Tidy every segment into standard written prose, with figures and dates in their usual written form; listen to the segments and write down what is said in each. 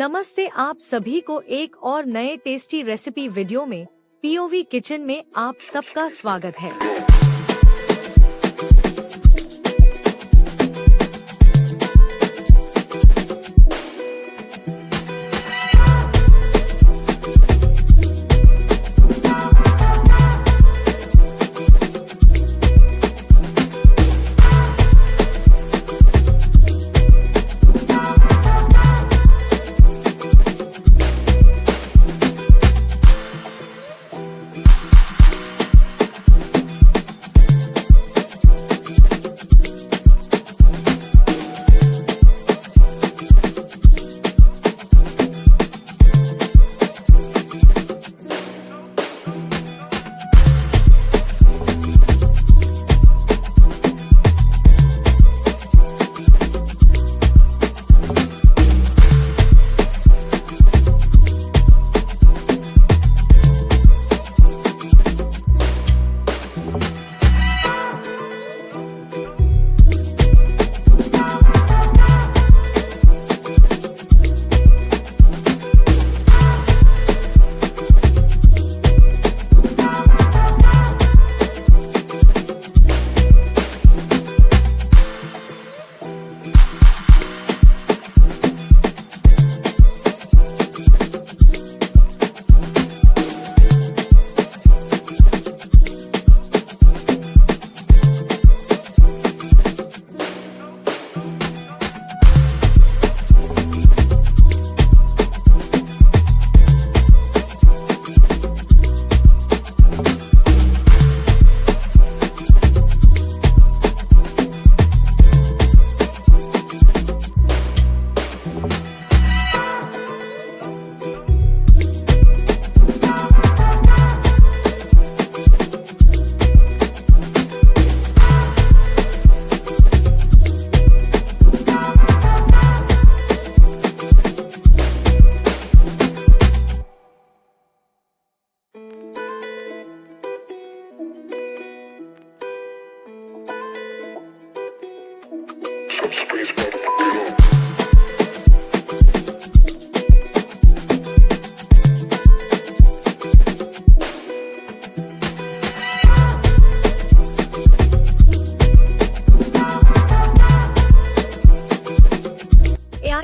नमस्ते, आप सभी को एक और नए टेस्टी रेसिपी वीडियो में पीओवी किचन में आप सबका स्वागत है।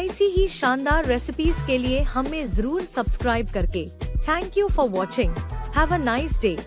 ऐसी ही शानदार रेसिपीज के लिए हमें जरूर सब्सक्राइब करके। Thank you for watching. Have a nice day.